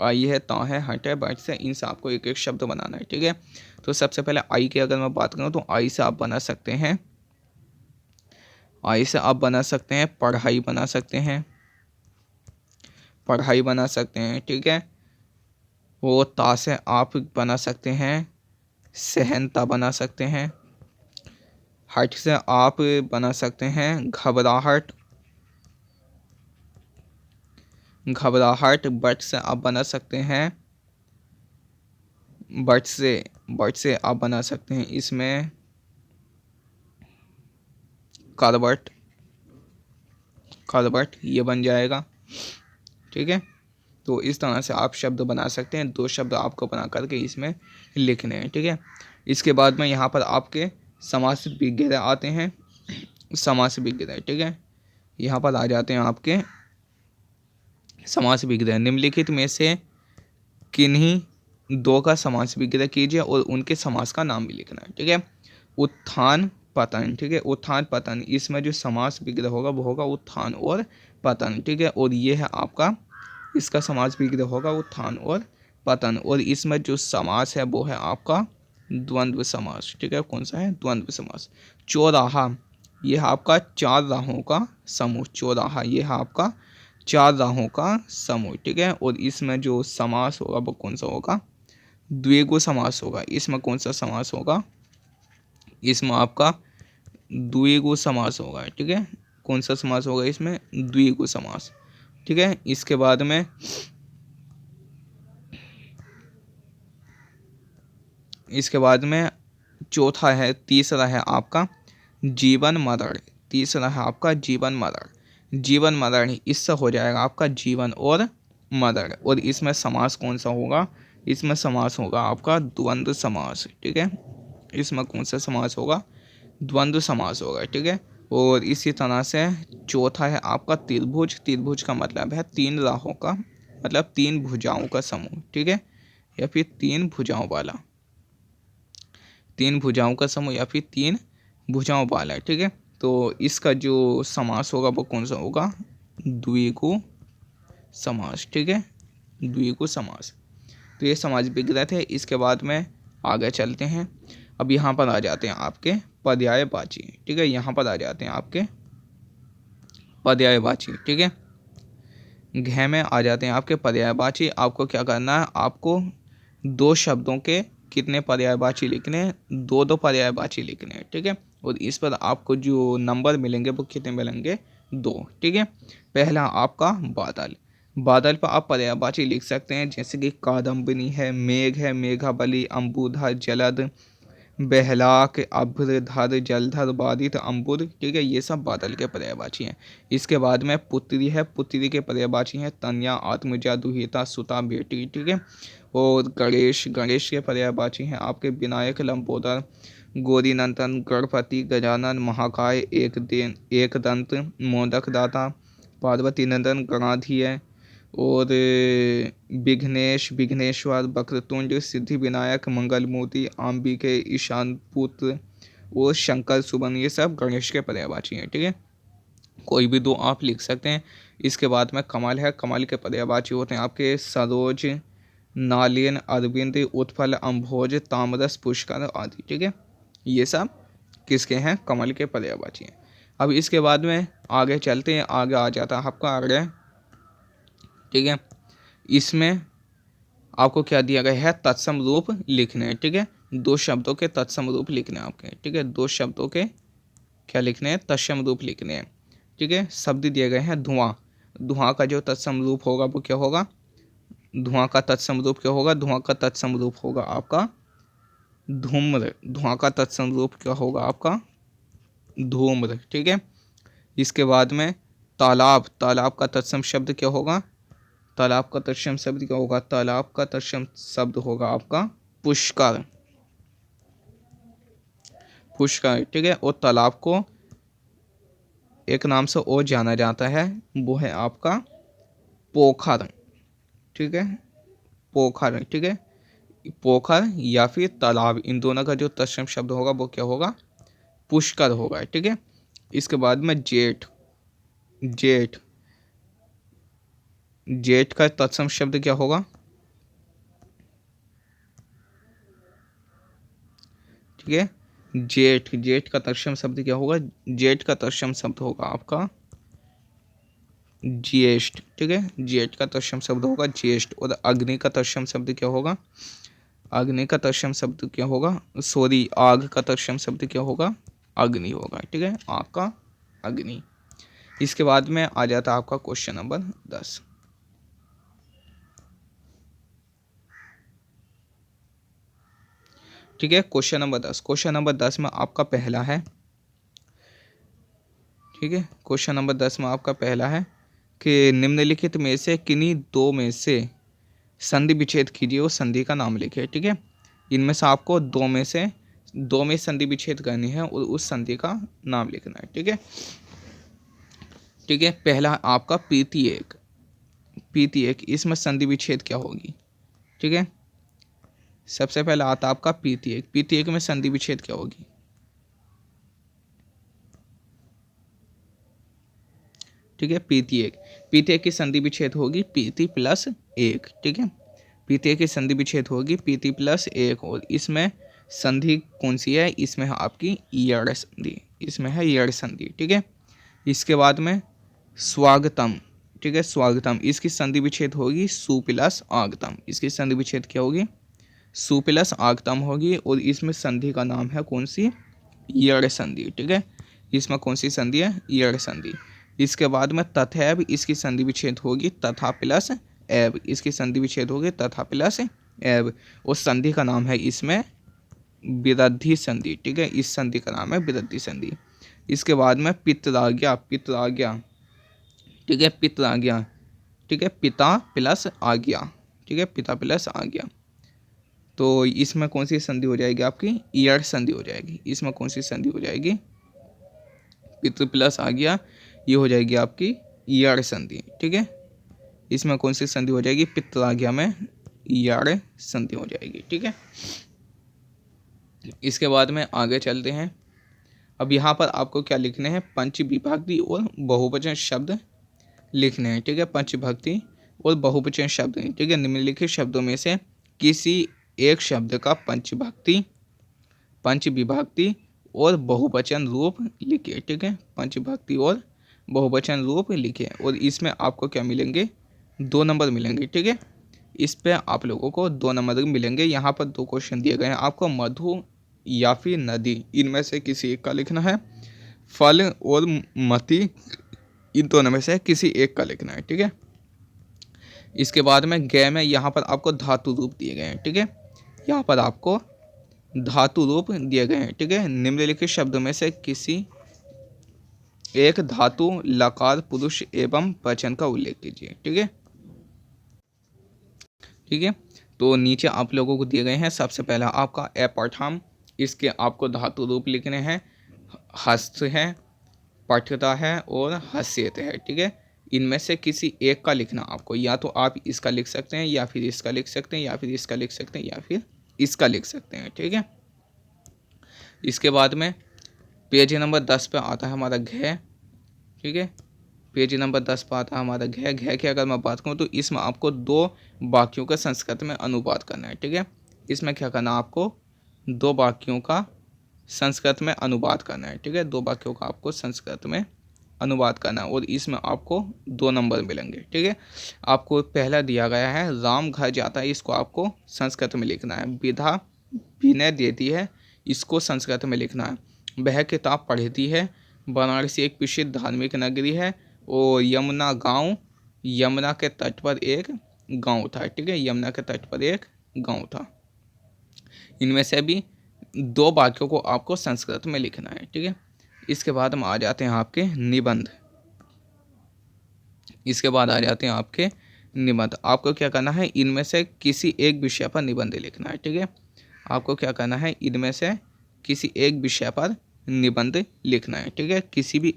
आई है, ता है, हट है, बट से इनसे आपको एक एक शब्द बनाना है, ठीक है। तो सबसे पहले आई की अगर मैं बात करूँ, तो आई से आप बना सकते हैं, आई से आप बना सकते हैं पढ़ाई बना सकते हैं, पढ़ाई बना सकते हैं, ठीक है। वो ता से आप बना सकते हैं सहनता बना सकते हैं। हट से आप बना सकते हैं घबराहट, घबराहट। बट से आप बना सकते हैं, बट से आप बना सकते हैं इसमें करबट, करबट ये बन जाएगा, ठीक है। तो इस तरह से आप शब्द बना सकते हैं। 2 शब्द आपको बना करके इसमें लिखने हैं, ठीक है। इसके बाद में यहाँ पर आपके समास विग्रह आते हैं, समास विग्रह, ठीक है। यहाँ पर आ जाते हैं आपके समास विग्रह। निम्नलिखित में से किन्हीं दो का समास विग्रह कीजिए और उनके समास का नाम भी लिखना है। ठीक है, उत्थान पतन। ठीक है, उत्थान पतन, इसमें जो समास विग्रह होगा वो होगा उत्थान और पतन। ठीक है, और ये है आपका, इसका समास विग्रह होगा उत्थान और पतन। और इसमें जो समास है वो है आपका द्वंद्व समास। ठीक है, कौन सा है? द्वंद्व समास। चौराहा, यह आपका चार राहों का समूह। चौराहा ये है आपका चार राहों का समूह। ठीक है, और इसमें जो समास होगा वो कौन सा होगा? द्विगु समास होगा। इसमें कौन सा समास होगा? इसमें आपका द्विगु समास होगा। ठीक है, कौन सा समास होगा इसमें? द्विगु समास। ठीक है, इसके बाद में चौथा है, तीसरा है आपका जीवन मरण। तीसरा है आपका जीवन मरण। जीवन मरण, इससे हो जाएगा आपका जीवन और मरण। और इसमें समास कौन सा होगा? इसमें समास होगा आपका द्वंद्व समास। ठीक है, इसमें कौन सा समास होगा? द्वंद्व समास होगा। ठीक है, और इसी तरह से चौथा है आपका त्रिभुज। त्रिभुज का मतलब है तीन राहों का, मतलब तीन भुजाओं का समूह। ठीक है, या फिर तीन भुजाओं वाला, तीन भुजाओं का समूह या फिर तीन भुजाओं वाला। ठीक है, तो इसका जो समास होगा वो कौन सा होगा? द्विगु समास। ठीक है, द्विगु समास। तो ये समाज विग्रह थे। इसके बाद में आगे चलते हैं। अब यहाँ पर आ जाते हैं आपके पर्यायवाची। ठीक है, यहाँ पर आ जाते हैं आपके पर्यायवाची। ठीक है, घ में आ जाते हैं आपके पर्यायवाची। आपको क्या करना है? आपको दो शब्दों के कितने पर्यायवाची लिखने हैं? दो दो पर्यायवाची लिखने हैं। ठीक है, और इस पर आपको जो नंबर मिलेंगे वो कितने मिलेंगे? दो। ठीक है, पहला आपका बादल। बादल पर आप पर्यायवाची लिख सकते हैं, जैसे कि कादम्बिनी है, मेघ है, मेघावली, अम्बुधर, जलद, बहलाक, अभ्रधर, जलधर, बाधित, अम्बुद। ठीक है, ये सब बादल के पर्यायवाची हैं। इसके बाद में पुत्री है। पुत्री के पर्यायवाची हैं तन्या, आत्मजा, दुहिता, सुता, बेटी। ठीक है, और गणेश। गणेश के पर्यायवाची हैं आपके विनायक, लंबोदर, गौरीनंदन, गणपति, गजानन, महाकाय, एक दंत, मोदक दाता, पार्वती नंदन, गणाधीय, और विघ्नेश, विघ्नेश्वर, वक्रतुंड, सिद्धि विनायक, मंगलमूर्ति, अंबिके, ईशान पुत्र और शंकर सुबन। ये सब गणेश के पर्यायवाची हैं। ठीक है, कोई भी दो आप लिख सकते हैं। इसके बाद में कमल है। कमल के पर्यायवाची होते हैं आपके सरोज, नालिन, अरविंद, उत्पल, अम्भोज, तामरस, पुष्कर आदि। ठीक है, ये सब किसके हैं? कमल के पर्यायवाची हैं। अब इसके बाद में आगे चलते हैं। आगे आ जाता है आपका अग्रह। ठीक है, इसमें आपको क्या दिया गया है? तत्सम रूप लिखने हैं। ठीक है, दो शब्दों के तत्सम रूप लिखने हैं आपके। ठीक है, दो शब्दों के क्या लिखने हैं? तत्सम रूप लिखने हैं। ठीक है, शब्द दिए गए हैं धुआं। धुआं का जो तत्सम रूप होगा वो क्या होगा? धुआं का तत्सम रूप क्या होगा? धुआं का तत्सम रूप होगा आपका धूम्र। धुआं का तत्सम रूप क्या होगा आपका? धूम्र। ठीक है, इसके बाद में तालाब। तालाब का तत्सम शब्द क्या होगा? तालाब का तत्सम शब्द क्या होगा? तालाब का तत्सम शब्द होगा आपका पुष्कर। पुष्कर। ठीक है, और तालाब को एक नाम से और जाना जाता है, वो है आपका पोखर। ठीक है, पोखर। ठीक है, पोखर या फिर तालाब, इन दोनों का जो तत्सम शब्द होगा वो क्या होगा? पुष्कर होगा। ठीक है, इसके बाद में जेठ। जेठ। जेठ का तत्सम शब्द क्या होगा? ठीक है, जेठ। जेठ का तत्सम शब्द क्या होगा? जेठ का तत्सम शब्द होगा आपका ज्येष्ठ। ठीक है, जेठ का तत्सम शब्द होगा ज्येष्ठ। और अग्नि का तत्सम शब्द क्या होगा? अग्नि का तत्सम शब्द क्या होगा? सॉरी, आग का तत्सम शब्द क्या होगा? अग्नि होगा। ठीक है, आग का अग्नि। इसके बाद में आ जाता है आपका क्वेश्चन नंबर 10। ठीक है, क्वेश्चन नंबर 10। क्वेश्चन नंबर 10 में आपका पहला है। ठीक है, क्वेश्चन नंबर 10 में आपका पहला है कि निम्नलिखित में से किन्हीं दो में से संधि विच्छेद कीजिए और संधि का नाम लिखिए। ठीक है, इनमें से आपको दो में संधि विच्छेद करनी है और उस संधि का नाम लिखना है। ठीक है, ठीक है, पहला आपका प्रीति एक, प्रीति एक, इसमें संधि विच्छेद क्या होगी? ठीक है, सबसे पहला आता आपका प्रीति एक, प्रीति एक में संधि विच्छेद क्या होगी? ठीक है, प्रीति एक, प्रीति एक की संधि विच्छेद होगी प्रीति प्लस एक। ठीक है, प्रीति एक की संधि विच्छेद होगी प्रीति प्लस एक, और इसमें संधि कौन सी है? इसमें है आपकी यड़ संधि, इसमें है यड़ संधि। ठीक है, इसके बाद में स्वागतम। ठीक है, स्वागतम, इसकी संधि विच्छेद होगी सु प्लस आगतम, इसकी संधि विच्छेद क्या होगी? सु प्लस आगतम होगी, और इसमें संधि का नाम है कौन सी? यड़ संधि। ठीक है, इसमें कौन सी संधि है? यड़ संधि। इसके बाद में तथैव, इसकी संधि विच्छेद होगी तथा प्लस एव, इसकी संधि विच्छेद होगी तथा प्लस एव, और संधि का नाम है इसमें विरद्धि संधि। ठीक है, इस संधि का नाम है विरद्धि संधि। इसके बाद में पितराज्ञा, पितराज्ञा। ठीक है, पितराज्ञा। ठीक है, पिता प्लस आज्ञा। ठीक है, पिता प्लस आज्ञा, तो इसमें कौन सी संधि हो जाएगी आपकी? यड़ संधि हो जाएगी। इसमें कौन सी संधि हो जाएगी? पितृ प्लस आज्ञा, ये हो जाएगी आपकी यड़ संधि। ठीक है, इसमें कौन सी संधि हो जाएगी? पितराज्ञा में यड़ संधि हो जाएगी। ठीक है, इसके बाद में आगे चलते हैं। अब यहाँ पर आपको क्या लिखने हैं? पंच विभक्ति और बहुवचन शब्द लिखने हैं। ठीक है, पंच विभक्ति और बहुवचन शब्द। ठीक है, निम्नलिखित शब्दों में से किसी एक शब्द का पंच विभक्ति और बहुवचन रूप लिखिए। ठीक है, पंच विभक्ति और बहुवचन रूप लिखिए, और इसमें आपको क्या मिलेंगे? 2 नंबर मिलेंगे। ठीक है, इस पे आप लोगों को 2 नंबर मिलेंगे। यहाँ पर 2 क्वेश्चन दिए गए हैं आपको, मधु या फिर नदी, इनमें से किसी एक का लिखना है। फल और मति, इन दोनों में से किसी एक का लिखना है। ठीक है, इसके बाद में गे में यहाँ पर आपको धातु रूप दिए गए हैं। ठीक है, यहाँ पर आपको धातु रूप दिए गए हैं। ठीक है, निम्नलिखित शब्दों में से किसी एक धातु लकार पुरुष एवं वचन का उल्लेख कीजिए। ठीक है, ठीक है, तो नीचे आप लोगों को दिए गए हैं। सबसे पहला आपका अपठम, इसके आपको धातु रूप लिखने हैं। हस्त है, पठता है और हस्यत है। ठीक है, इनमें से किसी एक का लिखना आपको, या तो आप इसका लिख सकते हैं, या फिर इसका लिख सकते हैं, या फिर इसका लिख सकते हैं, या फिर इसका लिख सकते हैं। ठीक है, इसके बाद में पेज नंबर 10 पे आता है हमारा घ। ठीक है, पेज नंबर 10 पर आता है हमारा घ। घ की अगर मैं बात करूँ तो इसमें आपको 2 वाक्यों का संस्कृत में अनुवाद करना है। ठीक है, इसमें क्या करना है आपको? 2 वाक्यों का संस्कृत में अनुवाद करना है। ठीक है, 2 वाक्यों का आपको संस्कृत में अनुवाद करना है, और इसमें आपको 2 नंबर मिलेंगे। ठीक है, आपको पहला दिया गया है राम घर जाता है, इसको आपको संस्कृत में लिखना है। विधा विनय देती है, इसको संस्कृत में लिखना है। वह किताब पढ़ती है, वाराणसी एक प्रसिद्ध धार्मिक नगरी है, और यमुना गांव, यमुना के तट पर एक गांव था। ठीक है, यमुना के तट पर एक गांव था। इनमें से भी 2 वाक्यों को आपको संस्कृत में लिखना है। ठीक है, इसके बाद हम आ जाते हैं आपके निबंध। इसके बाद आ जाते हैं आपके निबंध। आपको क्या करना है? इनमें से किसी एक विषय पर निबंध लिखना है। ठीक है, आपको क्या करना है? इनमें से किसी एक विषय पर निबंध लिखना है। ठीक है, किसी भी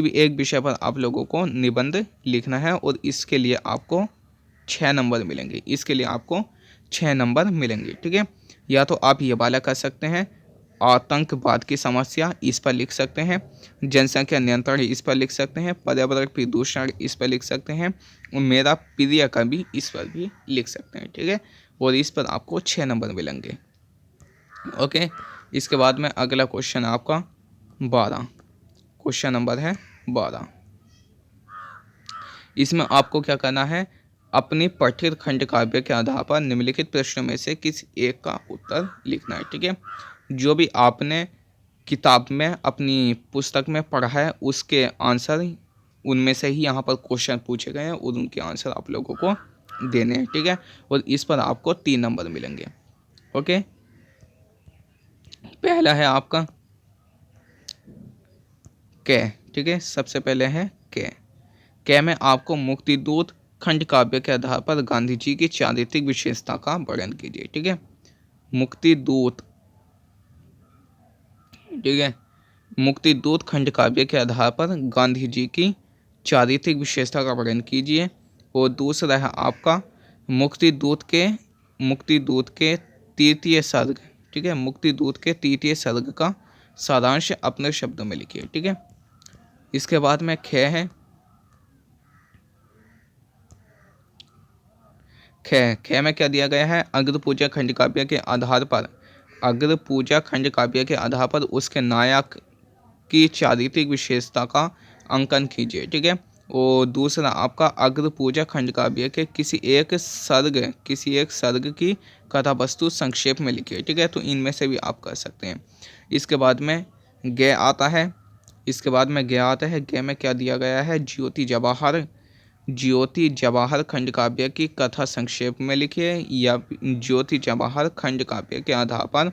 एक विषय पर आप लोगों को निबंध लिखना है, और इसके लिए आपको 6 नंबर मिलेंगे। इसके लिए आपको 6 नंबर मिलेंगे। ठीक है, या तो आप ये वाला कर सकते हैं, आतंकवाद की समस्या, इस पर लिख सकते हैं। जनसंख्या नियंत्रण, इस पर लिख सकते हैं। पर्यावरण प्रदूषण, इस पर लिख सकते हैं। और मेरा प्रिय कवि, इस पर भी लिख सकते हैं। ठीक है, और इस पर आपको 6 नंबर मिलेंगे। ओके, इसके बाद में अगला क्वेश्चन आपका 12, क्वेश्चन नंबर है 12। इसमें आपको क्या करना है? अपनी पठित खंड काव्य के आधार पर निम्नलिखित प्रश्नों में से किसी एक का उत्तर लिखना है। ठीक है, जो भी आपने किताब में अपनी पुस्तक में पढ़ा है उसके आंसर, उनमें से ही यहाँ पर क्वेश्चन पूछे गए हैं, और उनके आंसर आप लोगों को देने हैं। ठीक है, और इस पर आपको 3 नंबर मिलेंगे। ओके, पहला है आपका कै। ठीक है, सबसे पहले है कै। कै में आपको मुक्तिदूत खंड काव्य के आधार पर गांधी जी की चारित्रिक विशेषता का वर्णन कीजिए। ठीक है, मुक्तिदूत। ठीक है, मुक्तिदूत खंड काव्य के आधार पर गांधी जी की चारित्रिक विशेषता का वर्णन कीजिए। और दूसरा है आपका मुक्तिदूत के तृतीय सर्ग, ठीक है, मुक्तिदूत के तृतीय सर्ग का सारांश अपने शब्दों में लिखिए, ठीक है। इसके बाद में ख है, ख में क्या दिया गया है, अग्र पूजा खंड काव्य के आधार पर, अग्र पूजा खंड काव्य के आधार पर उसके नायक की चारित्रिक विशेषता का अंकन कीजिए, ठीक है। और दूसरा आपका अग्र पूजा खंड काव्य के किसी एक सर्ग की कथा वस्तु संक्षेप में लिखिए, ठीक है। तो इनमें से भी आप कर सकते हैं। इसके बाद में ग आता है, ग में क्या दिया गया है, ज्योति जवाहर खंड काव्य की कथा संक्षेप में लिखिए, या ज्योति जवाहर खंड काव्य के आधार पर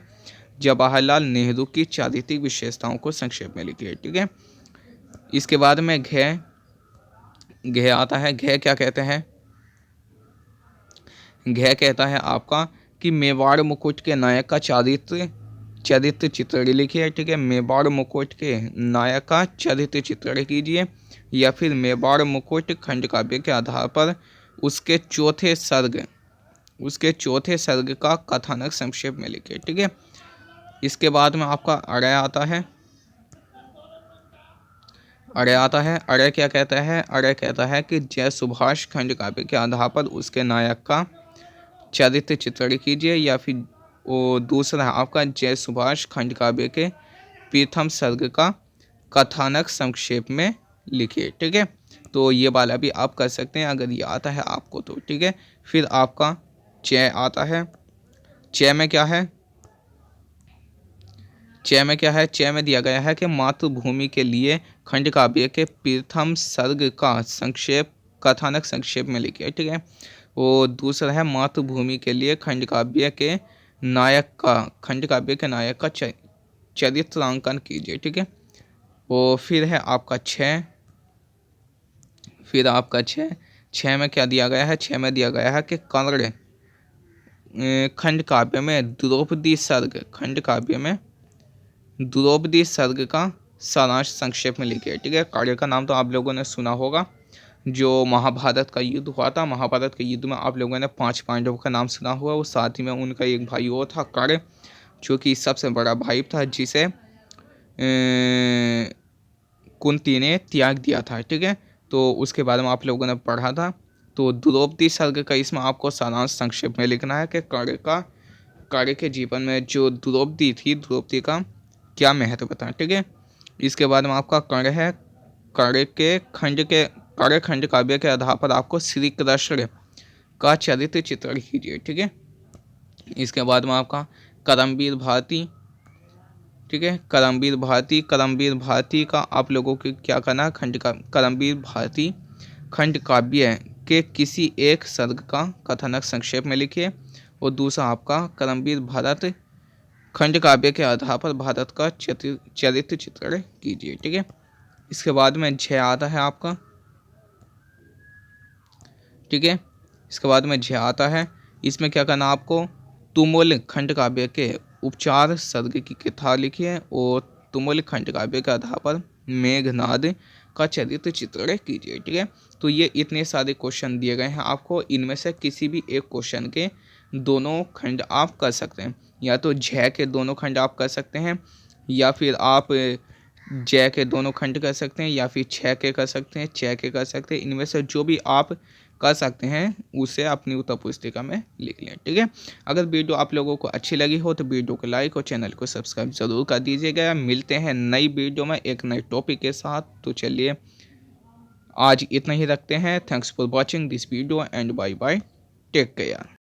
जवाहरलाल नेहरू की चारित्रिक विशेषताओं को संक्षेप में लिखिए, ठीक है। इसके बाद में घ आता है, घ क्या कहते हैं, घ कहता है आपका कि मेवाड़ मुकुट के नायक का चरित्र चित्रण लिखिए, ठीक है। मेवाड़ मुकुट के नायक का चरित्र चित्रण कीजिए, या फिर मेवाड़ मुकुट खंड काव्य के आधार पर उसके चौथे सर्ग का कथानक संक्षेप में लिखिए, ठीक है। इसके बाद में आपका अड़य आता है, अड़य क्या कहता है, अड़य कहता है कि जय सुभाष खंड काव्य के आधार पर उसके नायक का चरित्र चित्रण कीजिए, या फिर वो दूसरा आपका जय सुभाष खंड काव्य के प्रथम सर्ग का कथानक संक्षेप में लिखिए, ठीक है। तो ये वाला भी आप कर सकते हैं अगर ये आता है आपको तो, ठीक है। फिर आपका च आता है, च में क्या है, च में दिया गया है कि मातृभूमि के लिए खंड काव्य के प्रथम सर्ग का कथानक संक्षेप में लिखिए, ठीक है। और दूसरा है मातृभूमि के लिए खंड काव्य के नायक का चरित्रांकन कीजिए, ठीक है। और फिर है आपका छः में क्या दिया गया है, छः में दिया गया है कि कर्ण खंड काव्य में द्रौपदी सर्ग का सारांश संक्षेप में लिखिए, ठीक है। कर्ण का नाम तो आप लोगों ने सुना होगा, जो महाभारत का युद्ध हुआ था, महाभारत के युद्ध में आप लोगों ने 5 पांडवों का नाम सुना हुआ, और साथ ही में उनका एक भाई और था कर्ण, जो कि सबसे बड़ा भाई था, जिसे कुंती ने त्याग दिया था, ठीक है। तो उसके बारे में आप लोगों ने पढ़ा था। तो द्रौपदी सर्ग का इसमें आपको सारांश संक्षेप में लिखना है कि कर्ण के जीवन में जो द्रौपदी थी, द्रौपदी का क्या महत्व था, ठीक है। इसके बाद में आपका कर्ण है, कर्ण खंड काव्य के आधार पर आपको श्री कृष्ण का चरित्र चित्रण कीजिए, ठीक है। इसके बाद में आपका करमवीर भारती, ठीक है, करमवीर भारती का आप लोगों को क्या करना है, करमवीर भारती खंड काव्य के किसी एक सर्ग का कथानक संक्षेप में लिखिए। और दूसरा आपका करमवीर भारत खंड काव्य के आधार पर भारत का चरित्र चित्रण कीजिए, ठीक है। इसके बाद में झ आता है आपका, ठीक है। इसके बाद में झ आता है, इसमें क्या करना आपको, तुमुल खंड काव्य के उपचार सर्ग की कथा लिखिए, और तुमुल खंड काव्य के आधार पर मेघनाद का चरित्र चित्रण कीजिए, ठीक है। तो ये इतने सारे क्वेश्चन दिए गए हैं आपको, इनमें से किसी भी एक क्वेश्चन के दोनों खंड आप कर सकते हैं, या तो झ के दोनों खंड आप कर सकते हैं, या फिर आप जय के दोनों खंड कर सकते हैं, या फिर छ के कर सकते हैं, च के कर सकते हैं। इनमें से जो भी आप कर सकते हैं उसे अपनी उत्तर पुस्तिका में लिख लें, ठीक है। अगर वीडियो आप लोगों को अच्छी लगी हो तो वीडियो को लाइक और चैनल को सब्सक्राइब जरूर कर दीजिएगा। मिलते हैं नई वीडियो में एक नए टॉपिक के साथ। तो चलिए आज इतना ही रखते हैं। Thanks for watching this video and bye bye, take care.